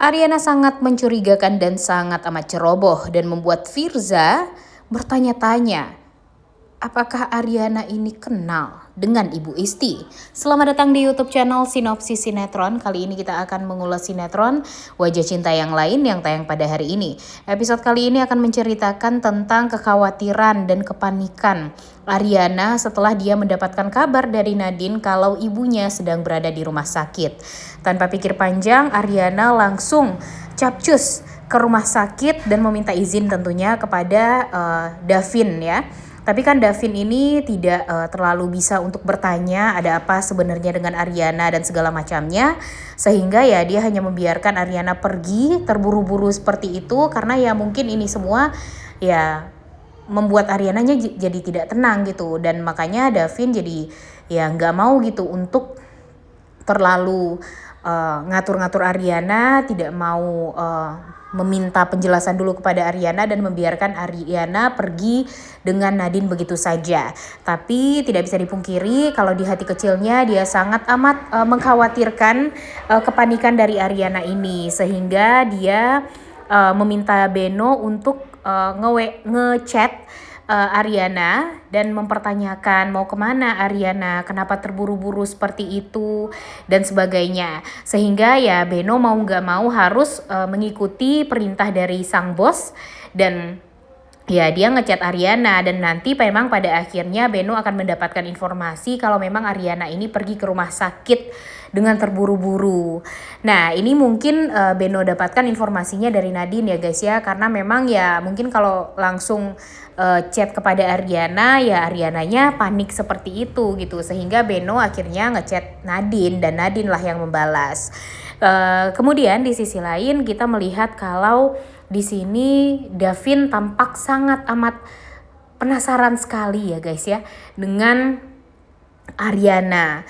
Ariana sangat mencurigakan dan sangat amat ceroboh dan membuat Firza bertanya-tanya, apakah Ariana ini kenal dengan Ibu Isti? Selamat datang di YouTube channel Sinopsis Sinetron. Kali ini kita akan mengulas sinetron Wajah Cinta yang lain yang tayang pada hari ini. Episode kali ini akan menceritakan tentang kekhawatiran dan kepanikan Ariana setelah dia mendapatkan kabar dari Nadine kalau ibunya sedang berada di rumah sakit. Tanpa pikir panjang, Ariana langsung capcus ke rumah sakit dan meminta izin tentunya kepada Davin ya. Tapi kan Davin ini tidak terlalu bisa untuk bertanya ada apa sebenarnya dengan Ariana dan segala macamnya. Sehingga ya dia hanya membiarkan Ariana pergi terburu-buru seperti itu. Karena ya mungkin ini semua ya membuat Ariananya jadi tidak tenang gitu. Dan makanya Davin jadi ya nggak mau gitu untuk terlalu ngatur-ngatur Ariana, tidak mau meminta penjelasan dulu kepada Ariana dan membiarkan Ariana pergi dengan Nadine begitu saja. Tapi tidak bisa dipungkiri kalau di hati kecilnya dia sangat amat mengkhawatirkan kepanikan dari Ariana ini, sehingga dia meminta Beno untuk ngechat Ariana dan mempertanyakan mau kemana Ariana, kenapa terburu-buru seperti itu dan sebagainya. Sehingga ya Beno mau gak mau harus mengikuti perintah dari sang bos dan ya dia ngechat Ariana. Dan nanti memang pada akhirnya Beno akan mendapatkan informasi kalau memang Ariana ini pergi ke rumah sakit dengan terburu-buru. Nah ini mungkin Beno dapatkan informasinya dari Nadine ya guys ya, karena memang ya mungkin kalau langsung chat kepada Ariana ya Ariananya panik seperti itu gitu, sehingga Beno akhirnya ngechat Nadine dan Nadine lah yang membalas. Kemudian di sisi lain kita melihat kalau di sini Davin tampak sangat amat penasaran sekali ya guys ya dengan Ariana.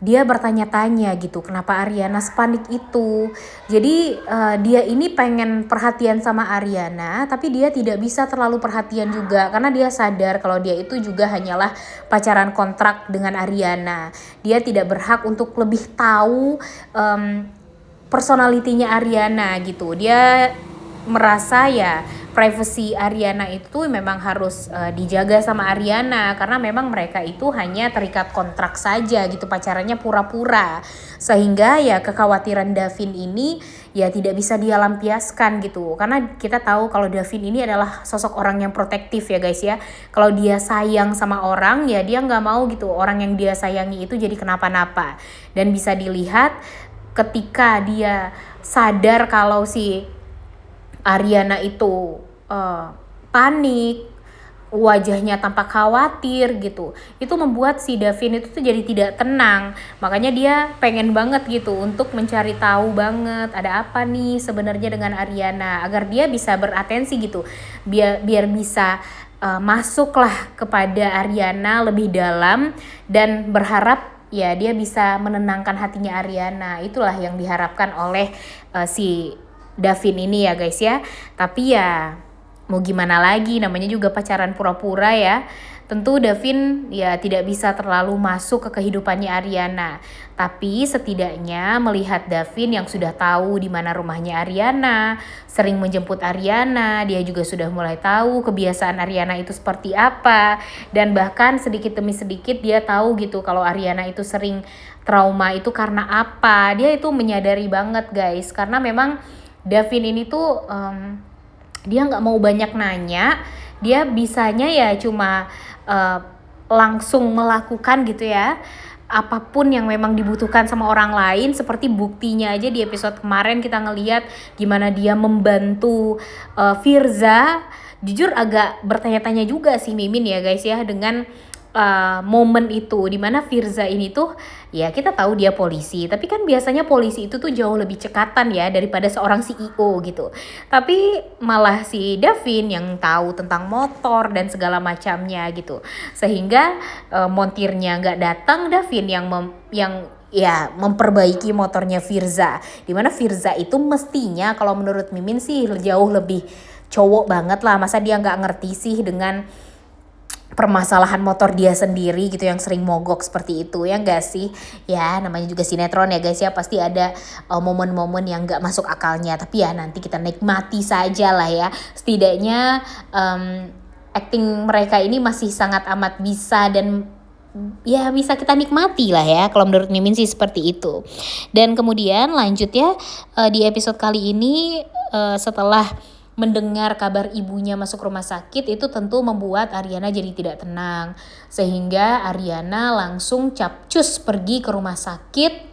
Dia bertanya-tanya gitu kenapa Ariana sepanik itu. Jadi dia ini pengen perhatian sama Ariana, tapi dia tidak bisa terlalu perhatian juga karena dia sadar kalau dia itu juga hanyalah pacaran kontrak dengan Ariana. Dia tidak berhak untuk lebih tahu personalitinya Ariana gitu. Dia merasa ya privacy Ariana itu memang harus dijaga sama Ariana karena memang mereka itu hanya terikat kontrak saja gitu, pacarannya pura-pura, sehingga ya kekhawatiran Davin ini ya tidak bisa dia lampiaskan gitu. Karena kita tahu kalau Davin ini adalah sosok orang yang protektif ya guys ya. Kalau dia sayang sama orang ya dia nggak mau gitu orang yang dia sayangi itu jadi kenapa-napa. Dan bisa dilihat ketika dia sadar kalau si Ariana itu panik, wajahnya tampak khawatir gitu, itu membuat si Davin itu tuh jadi tidak tenang. Makanya dia pengen banget gitu untuk mencari tahu banget ada apa nih sebenarnya dengan Ariana, agar dia bisa beratensi gitu, biar bisa masuklah kepada Ariana lebih dalam dan berharap ya dia bisa menenangkan hatinya Ariana. Itulah yang diharapkan oleh si Davin ini ya guys ya. Tapi ya mau gimana lagi, namanya juga pacaran pura-pura ya. Tentu Davin ya tidak bisa terlalu masuk ke kehidupannya Ariana. Tapi setidaknya melihat Davin yang sudah tahu di mana rumahnya Ariana, sering menjemput Ariana, dia juga sudah mulai tahu kebiasaan Ariana itu seperti apa. Dan bahkan sedikit demi sedikit dia tahu gitu kalau Ariana itu sering trauma itu karena apa. Dia itu menyadari banget guys, karena memang Davin ini tuh dia nggak mau banyak nanya, dia bisanya ya cuma langsung melakukan gitu ya apapun yang memang dibutuhkan sama orang lain. Seperti buktinya aja di episode kemarin kita ngelihat gimana dia membantu Firza. Jujur agak bertanya-tanya juga sih Mimin ya guys ya dengan momen itu dimana Firza ini tuh ya kita tahu dia polisi, tapi kan biasanya polisi itu tuh jauh lebih cekatan ya daripada seorang CEO gitu. Tapi malah si Davin yang tahu tentang motor dan segala macamnya gitu, sehingga montirnya nggak datang, Davin yang ya memperbaiki motornya Firza. Dimana Firza itu mestinya kalau menurut Mimin sih jauh lebih cowok banget lah, masa dia nggak ngerti sih dengan permasalahan motor dia sendiri gitu yang sering mogok seperti itu, ya enggak sih? Ya namanya juga sinetron ya guys ya, pasti ada momen-momen yang enggak masuk akalnya, tapi ya nanti kita nikmati saja lah ya. Setidaknya acting mereka ini masih sangat amat bisa dan ya bisa kita nikmati lah ya, kalau menurut Mimin sih seperti itu. Dan kemudian lanjut ya, di episode kali ini setelah mendengar kabar ibunya masuk rumah sakit, itu tentu membuat Aryana jadi tidak tenang. Sehingga Aryana langsung capcus pergi ke rumah sakit.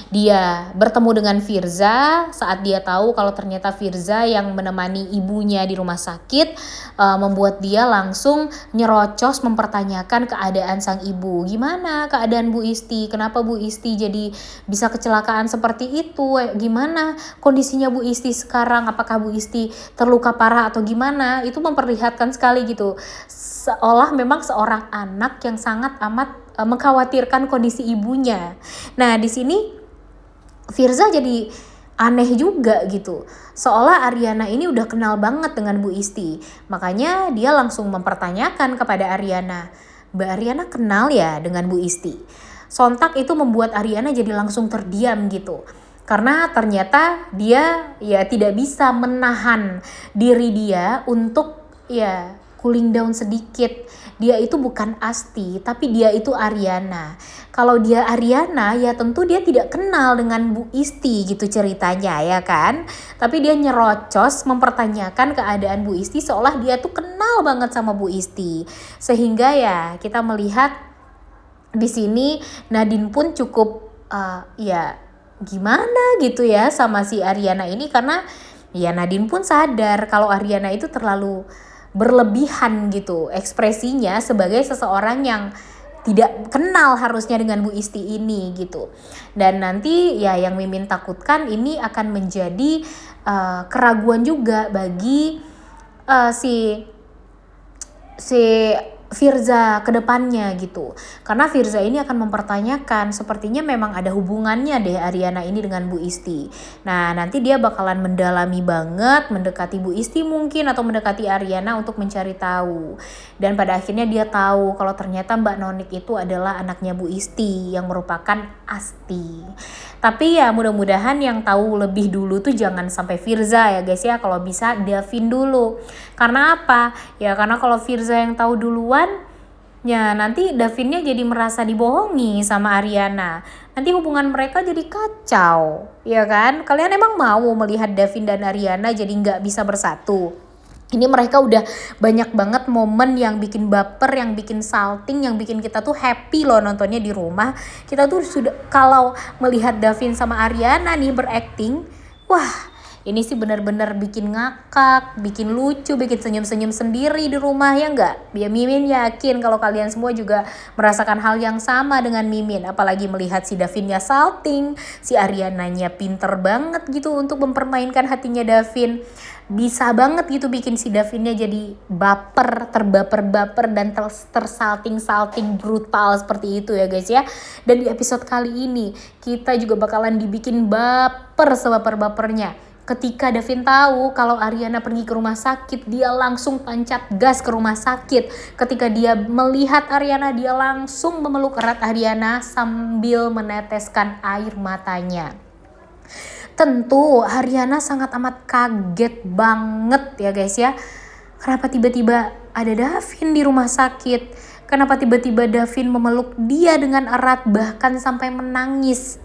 Dia bertemu dengan Firza saat dia tahu kalau ternyata Firza yang menemani ibunya di rumah sakit, membuat dia langsung nyerocos mempertanyakan keadaan sang ibu. Gimana keadaan Bu Isti? Kenapa Bu Isti jadi bisa kecelakaan seperti itu? Gimana kondisinya Bu Isti sekarang? Apakah Bu Isti terluka parah atau gimana? Itu memperlihatkan sekali gitu. Seolah memang seorang anak yang sangat amat mengkhawatirkan kondisi ibunya. Nah, di sini Firza jadi aneh juga gitu. Seolah Aryana ini udah kenal banget dengan Bu Isti. Makanya dia langsung mempertanyakan kepada Aryana, "Mbak Aryana kenal ya dengan Bu Isti?" Sontak itu membuat Aryana jadi langsung terdiam gitu. Karena ternyata dia ya tidak bisa menahan diri dia untuk ya cooling down sedikit. Dia itu bukan Asti, tapi dia itu Aryana. Kalau dia Aryana, ya tentu dia tidak kenal dengan Bu Isti gitu ceritanya ya kan. Tapi dia nyerocos mempertanyakan keadaan Bu Isti seolah dia tuh kenal banget sama Bu Isti. Sehingga ya kita melihat di sini Nadine pun cukup ya gimana gitu ya sama si Aryana ini, karena ya Nadine pun sadar kalau Aryana itu terlalu berlebihan gitu ekspresinya sebagai seseorang yang tidak kenal harusnya dengan Bu Isti ini gitu. Dan nanti ya yang Mimin takutkan ini akan menjadi keraguan juga bagi si Firza ke depannya gitu. Karena Firza ini akan mempertanyakan, sepertinya memang ada hubungannya deh Aryana ini dengan Bu Isti. Nah, nanti dia bakalan mendalami banget, mendekati Bu Isti mungkin atau mendekati Aryana untuk mencari tahu. Dan pada akhirnya dia tahu kalau ternyata Mbak Nonik itu adalah anaknya Bu Isti yang merupakan Asti. Tapi ya mudah-mudahan yang tahu lebih dulu tuh jangan sampai Firza ya guys ya, kalau bisa Davin dulu. Karena apa? Ya karena kalau Firza yang tahu duluan, ya nanti Davinnya jadi merasa dibohongi sama Aryana. Nanti hubungan mereka jadi kacau, ya kan? Kalian emang mau melihat Davin dan Aryana jadi nggak bisa bersatu? Ini mereka udah banyak banget momen yang bikin baper, yang bikin salting, yang bikin kita tuh happy loh nontonnya di rumah. Kita tuh sudah kalau melihat Davin sama Aryana nih berakting, wah ini sih benar-benar bikin ngakak, bikin lucu, bikin senyum-senyum sendiri di rumah ya enggak? Ya Mimin yakin kalau kalian semua juga merasakan hal yang sama dengan Mimin. Apalagi melihat si Davinnya salting, si Aryananya pinter banget gitu untuk mempermainkan hatinya Davin. Bisa banget gitu bikin si Davinnya jadi baper, terbaper-baper dan tersalting-salting brutal seperti itu ya guys ya. Dan di episode kali ini kita juga bakalan dibikin baper sebaper-bapernya. Ketika Davin tahu kalau Aryana pergi ke rumah sakit, dia langsung tancap gas ke rumah sakit. Ketika dia melihat Aryana, dia langsung memeluk erat Aryana sambil meneteskan air matanya. Tentu Aryana sangat amat kaget banget ya guys ya. Kenapa tiba-tiba ada Davin di rumah sakit? Kenapa tiba-tiba Davin memeluk dia dengan erat bahkan sampai menangis?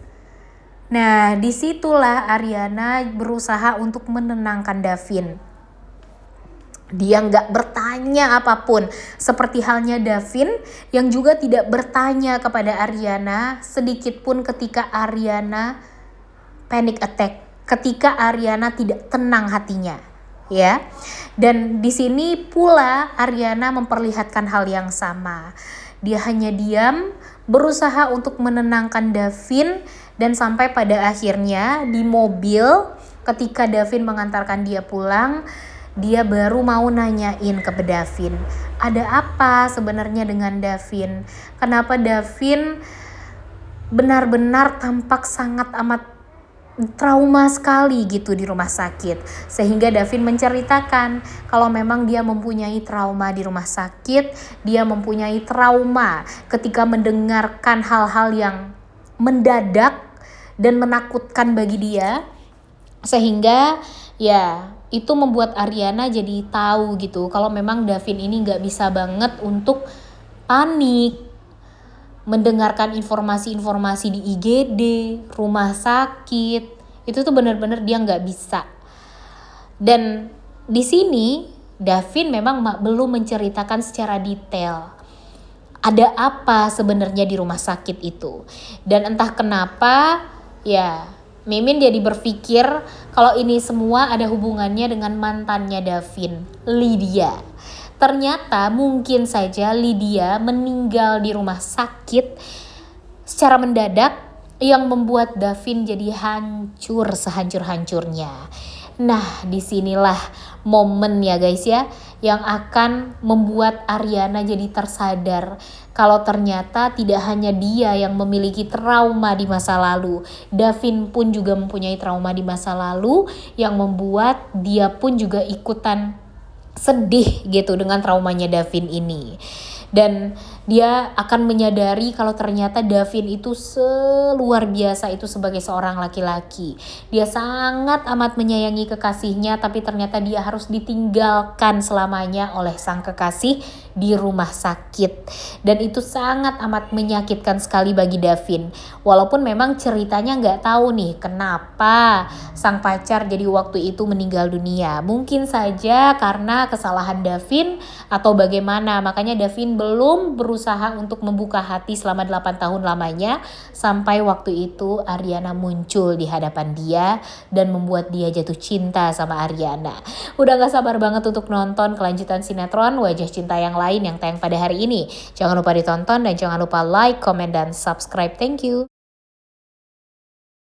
Nah, disitulah Aryana berusaha untuk menenangkan Davin. Dia nggak bertanya apapun, seperti halnya Davin yang juga tidak bertanya kepada Aryana sedikit pun ketika Aryana panic attack, ketika Aryana tidak tenang hatinya, ya. Dan di sini pula Aryana memperlihatkan hal yang sama. Dia hanya diam, berusaha untuk menenangkan Davin. Dan sampai pada akhirnya di mobil ketika Davin mengantarkan dia pulang, dia baru mau nanyain ke Davin, ada apa sebenarnya dengan Davin? Kenapa Davin benar-benar tampak sangat amat trauma sekali gitu di rumah sakit, sehingga Davin menceritakan kalau memang dia mempunyai trauma di rumah sakit, dia mempunyai trauma ketika mendengarkan hal-hal yang mendadak dan menakutkan bagi dia, sehingga ya itu membuat Ariana jadi tahu gitu kalau memang Davin ini nggak bisa banget untuk panik mendengarkan informasi-informasi di IGD, rumah sakit, itu tuh benar-benar dia nggak bisa. Dan di sini Davin memang belum menceritakan secara detail ada apa sebenarnya di rumah sakit itu. Dan entah kenapa ya Mimin jadi berpikir kalau ini semua ada hubungannya dengan mantannya Davin, Lydia. Ternyata mungkin saja Lydia meninggal di rumah sakit secara mendadak yang membuat Davin jadi hancur sehancur-hancurnya. Nah, disinilah momen ya guys ya, yang akan membuat Ariana jadi tersadar kalau ternyata tidak hanya dia yang memiliki trauma di masa lalu, Davin pun juga mempunyai trauma di masa lalu yang membuat dia pun juga ikutan sedih gitu dengan traumanya Davin ini. Dan dia akan menyadari kalau ternyata Davin itu seluar biasa itu sebagai seorang laki-laki. Dia sangat amat menyayangi kekasihnya, tapi ternyata dia harus ditinggalkan selamanya oleh sang kekasih di rumah sakit. Dan itu sangat amat menyakitkan sekali bagi Davin. Walaupun memang ceritanya nggak tahu nih kenapa sang pacar jadi waktu itu meninggal dunia. Mungkin saja karena kesalahan Davin atau bagaimana. Makanya Davin belum berusaha untuk membuka hati selama 8 tahun lamanya sampai waktu itu Ariana muncul di hadapan dia dan membuat dia jatuh cinta sama Ariana. Udah gak sabar banget untuk nonton kelanjutan sinetron Wajah Cinta yang lain yang tayang pada hari ini. Jangan lupa ditonton dan jangan lupa like, comment, dan subscribe. Thank you.